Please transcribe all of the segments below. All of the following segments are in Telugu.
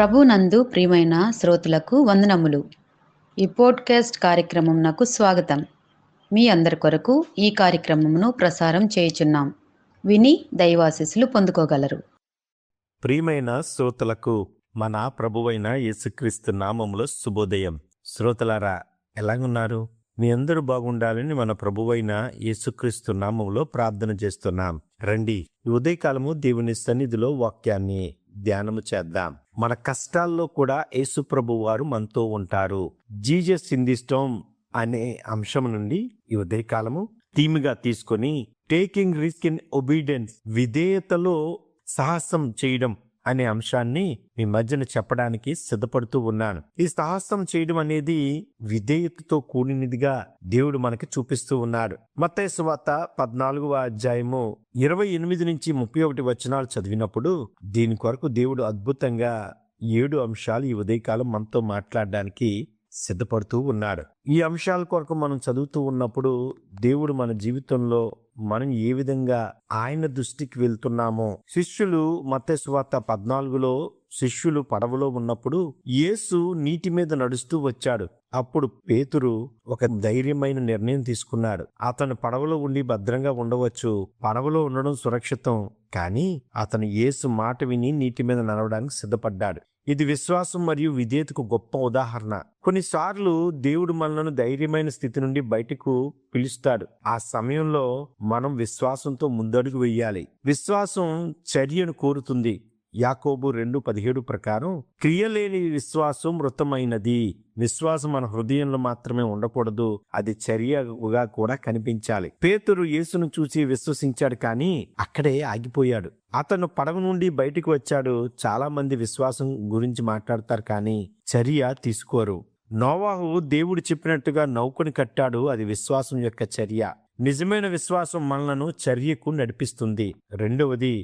ప్రభునందు ప్రియమైన శ్రోతలకు వందనములు. ఈ పోడ్కాస్ట్ కార్యక్రమం నాకు స్వాగతం. మీ అందరి కొరకు ఈ కార్యక్రమమును ప్రసారం చేయుచున్నాం. విని దైవాశీస్సులు పొందుకోగలరు. ప్రియమైన శ్రోతలకు మన ప్రభువైన యేసుక్రీస్తు నామములో శుభోదయం. శ్రోతలారా, ఎలాగున్నారు? మీ అందరూ బాగుండాలని మన ప్రభువైన యేసుక్రీస్తు నామములో ప్రార్థన చేస్తున్నాం. రండి, ఈ ఉదయకాలము దేవుని సన్నిధిలో వాక్యాన్ని ధ్యానము చేద్దాం. మన కష్టాల్లో కూడా యేసు ప్రభు వారు మనతో ఉంటారు. జీసస్ ఇన్ ది స్టార్మ్ అనే అంశం నుండి ఈ ఉదయకాలము థీమ్గా తీసుకొని టేకింగ్ రిస్క్ ఇన్ ఒబీడియన్స్, విధేయతలో సాహసం చేయడం అనే అంశాన్ని మీ మధ్యన చెప్పడానికి సిద్ధపడుతూ ఉన్నాను. ఈ సాహసం చేయడం అనేది విధేయతతో కూడినదిగా దేవుడు మనకి చూపిస్తూ ఉన్నాడు. మత్తయి సువార్త 14వ అధ్యాయము 28 నుంచి 31 వచనాలు చదివినప్పుడు దీని కొరకు దేవుడు అద్భుతంగా 7 అంశాలు ఈ ఉదయకాలం మనతో మాట్లాడడానికి సిద్ధపడుతూ ఉన్నాడు. ఈ అంశాల కొరకు మనం చదువుతూ ఉన్నప్పుడు దేవుడు మన జీవితంలో మనం ఏ విధంగా ఆయన దృష్టికి వెళ్తున్నామో, శిష్యులు మత్తయి సువార్త 14లో శిష్యులు పడవలో ఉన్నప్పుడు యేసు నీటి మీద నడుస్తూ వచ్చాడు. అప్పుడు పేతురు ఒక ధైర్యమైన నిర్ణయం తీసుకున్నాడు. అతను పడవలో ఉండి భద్రంగా ఉండవచ్చు, పడవలో ఉండడం సురక్షితం, కానీ అతను యేసు మాట విని నీటి మీద నడవడానికి సిద్ధపడ్డాడు. ఇది విశ్వాసం మరియు విధేయతకు గొప్ప ఉదాహరణ. కొన్నిసార్లు దేవుడు మనలను ధైర్యమైన స్థితి నుండి బయటకు పిలుస్తాడు. ఆ సమయంలో మనం విశ్వాసంతో ముందడుగు వెయ్యాలి. విశ్వాసం చర్యను కోరుతుంది. యాకోబు 2:17 ప్రకారం క్రియలేని విశ్వాసం మృతమైనది. విశ్వాసం మన హృదయంలో మాత్రమే ఉండకూడదు, అది చర్యగా కూడా కనిపించాలి. పేతురు యేసును చూసి విశ్వసించాడు, కానీ అక్కడే ఆగిపోయాడు. అతను పడవ నుండి బయటికి వచ్చాడు. చాలా మంది విశ్వాసం గురించి మాట్లాడతారు, కానీ చర్య తీసుకోరు. నోవాహు దేవుడు చెప్పినట్టుగా నౌకని కట్టాడు. అది విశ్వాసం యొక్క చర్య. నిజమైన విశ్వాసం మనలను చర్యకు నడిపిస్తుంది. రెండవది,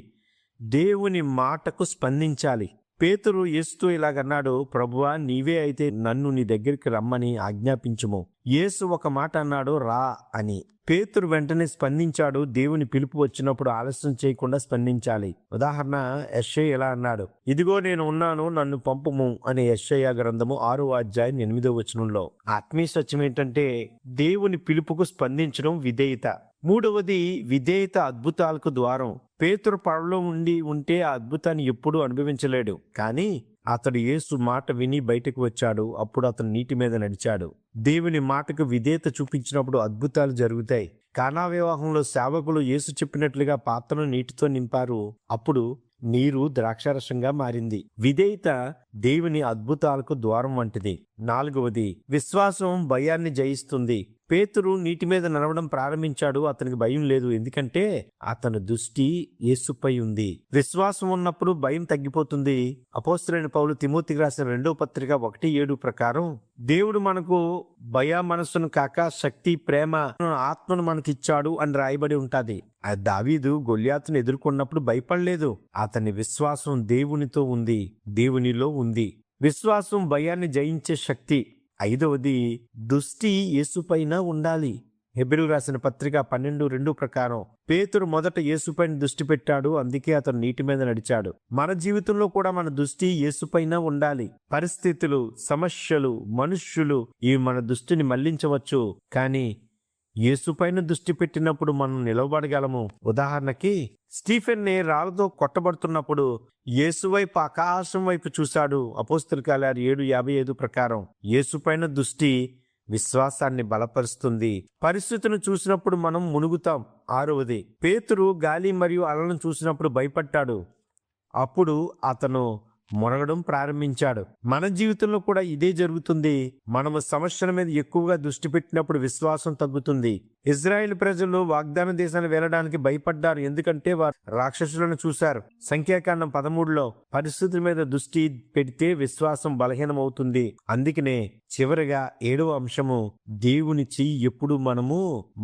దేవుని మాటకు స్పందించాలి. పేతురు యేసుతో ఇలాగన్నాడు, ప్రభువా, నీవే అయితే నన్ను నీ దగ్గరికి రమ్మని ఆజ్ఞాపించుము. యేసు ఒక మాట అన్నాడు, రా అని. పేతురు వెంటనే స్పందించాడు. దేవుని పిలుపు వచ్చినప్పుడు ఆలస్యం చేయకుండా స్పందించాలి. ఉదాహరణ, యెషయా ఇలా అన్నాడు, ఇదిగో నేను ఉన్నాను, నన్ను పంపుము అని. యెషయా గ్రంథము 6వ అధ్యాయం 8వ వచనంలో. ఆత్మీయ సత్యం ఏంటంటే దేవుని పిలుపుకు స్పందించడం విధేయత. మూడవది, విధేయత అద్భుతాలకు ద్వారం. పేతురు పడవలో ఉంటే ఆ అద్భుతాన్ని ఎప్పుడూ అనుభవించలేడు, కానీ అతడు యేసు మాట విని బయటకు వచ్చాడు. అప్పుడు అతను నీటి మీద నడిచాడు. దేవుని మాటకు విధేయత చూపించినప్పుడు అద్భుతాలు జరుగుతాయి. కానా వివాహంలో సేవకులు యేసు చెప్పినట్లుగా పాత్రను నీటితో నింపారు. అప్పుడు నీరు ద్రాక్షారసంగా మారింది. విధేయత దేవుని అద్భుతాలకు ద్వారం వంటిది. నాలుగవది, విశ్వాసం భయాన్ని జయిస్తుంది. పేతురు నీటి మీద నడవడం ప్రారంభించాడు. అతనికి భయం లేదు, ఎందుకంటే అతని దృష్టి యేసుపై ఉంది. విశ్వాసం ఉన్నప్పుడు భయం తగ్గిపోతుంది. అపోస్తలుడైన పౌలు తిమోతికి రాసిన 2వ పత్రిక 1:7 ప్రకారం దేవుడు మనకు భయ మనస్సును కాక శక్తి, ప్రేమ, ఆత్మను మనకిచ్చాడు అని రాయబడి ఉంటాది. దావీదు గొల్యాతును ఎదుర్కొన్నప్పుడు భయపడలేదు. అతని విశ్వాసం దేవునితో ఉంది, దేవునిలో ఉంది. విశ్వాసం భయాన్ని జయించే శక్తి. ఐదవది, దృష్టి యేసుపైన ఉండాలి. హెబ్రీయులకు రాసిన పత్రిక 12:2 ప్రకారం పేతురు మొదట యేసుపైన దృష్టి పెట్టాడు, అందుకే అతను నీటి మీద నడిచాడు. మన జీవితంలో కూడా మన దృష్టి యేసుపైన ఉండాలి. పరిస్థితులు, సమస్యలు, మనుష్యులు ఇవి మన దృష్టిని మళ్లించవచ్చు, కానీ యేసుపైన దృష్టి పెట్టినప్పుడు మనం నిలవబడగలము. ఉదాహరణకి, స్టీఫెన్ని రాళ్ళతో కొట్టబడుతున్నప్పుడు యేసు వైపు, ఆకాశం వైపు చూశాడు. అపోస్తలుల కార్యాలు 7:55 ప్రకారం యేసుపైన దృష్టి విశ్వాసాన్ని బలపరుస్తుంది. పరిస్థితిని చూసినప్పుడు మనం మునుగుతాం. ఆరవది, పేతురు గాలి మరియు అలలను చూసినప్పుడు భయపడ్డాడు. అప్పుడు అతను మునగడం ప్రారంభించాడు. మన జీవితంలో కూడా ఇదే జరుగుతుంది. మనము సమస్యల మీద ఎక్కువగా దృష్టి పెట్టినప్పుడు విశ్వాసం తగ్గుతుంది. ఇజ్రాయెల్ ప్రజలు వాగ్దాన దేశాన్ని వెళ్ళడానికి భయపడ్డారు, ఎందుకంటే వారు రాక్షసులను చూశారు. సంఖ్యాకాండం 13లో పరిస్థితుల మీద దృష్టి పెడితే విశ్వాసం బలహీనమవుతుంది. అందుకనే చివరిగా 7వ అంశము, దేవుని చెయ్యి ఎప్పుడు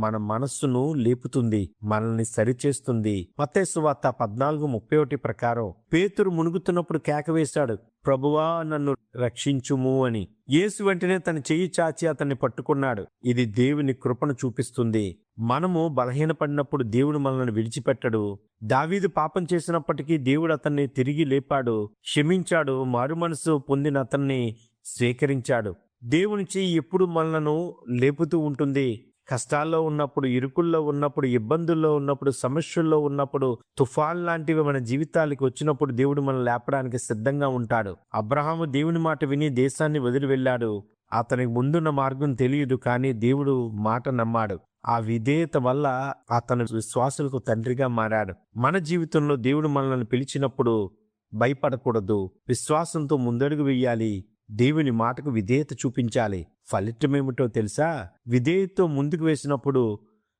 మన మనస్సును లేపుతుంది, మనల్ని సరిచేస్తుంది. మత్తయి సువార్త 14:31 ప్రకారం పేతురు మునుగుతున్నప్పుడు కేక వేశాడు, ప్రభువా నన్ను రక్షించుము అని. యేసు వెంటనే తన చెయ్యి చాచి అతన్ని పట్టుకున్నాడు. ఇది దేవుని కృపను చూపిస్తుంది. మనము బలహీనపడినప్పుడు దేవుడు మనల్ని విడిచిపెట్టడు. దావీదు పాపం చేసినప్పటికీ దేవుడు అతన్ని తిరిగి లేపాడు, క్షమించాడు, మారుమనసు పొందిన అతన్ని స్వీకరించాడు. దేవుని చెయ్యి ఎప్పుడు మనలను లేపుతూ ఉంటుంది. కష్టాల్లో ఉన్నప్పుడు, ఇరుకుల్లో ఉన్నప్పుడు, ఇబ్బందుల్లో ఉన్నప్పుడు, సమస్యల్లో ఉన్నప్పుడు, తుఫాన్ లాంటివి మన జీవితాలకు వచ్చినప్పుడు దేవుడు మనం లేపడానికి సిద్ధంగా ఉంటాడు. అబ్రహాము దేవుని మాట విని దేశాన్ని వదిలి వెళ్ళాడు. అతనికి ముందున్న మార్గం తెలియదు, కానీ దేవుడు మాట నమ్మాడు. ఆ విధేయత వల్ల అతను విశ్వాసులకు తండ్రిగా మారాడు. మన జీవితంలో దేవుడు మనల్ని పిలిచినప్పుడు భయపడకూడదు. విశ్వాసంతో ముందడుగు వేయాలి. దేవుని మాటకు విధేయత చూపించాలి. ఫలితమేమిటో తెలుసా? విధేయతతో ముందుకు వేసినప్పుడు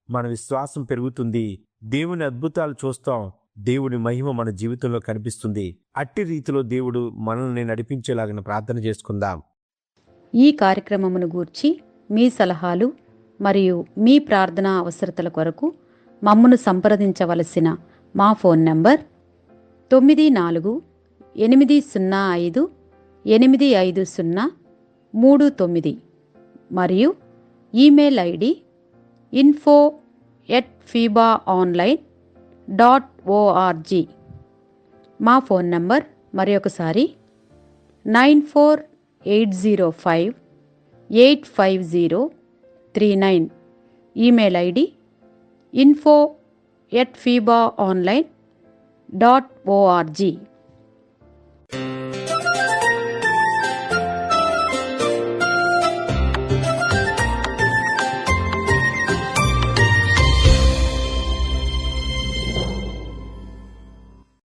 మన విశ్వాసం పెరుగుతుంది. దేవుని అద్భుతాలు చూస్తాం. దేవుని మహిమ మన జీవితంలో కనిపిస్తుంది. అట్టి రీతిలో దేవుడు మనల్ని నడిపించేలాగిన ప్రార్థన చేసుకుందాం. ఈ కార్యక్రమమును గూర్చి మీ సలహాలు మరియు మీ ప్రార్థనా అవసరతల కొరకు మమ్మను సంప్రదించవలసిన మా ఫోన్ నంబర్ 9484585039 మరియు ఈమెయిల్ ఐడి info@fibaonline.org. మా ఫోన్ నంబర్ మరొకసారి 9480585039. Email ID info@fibaonline.org.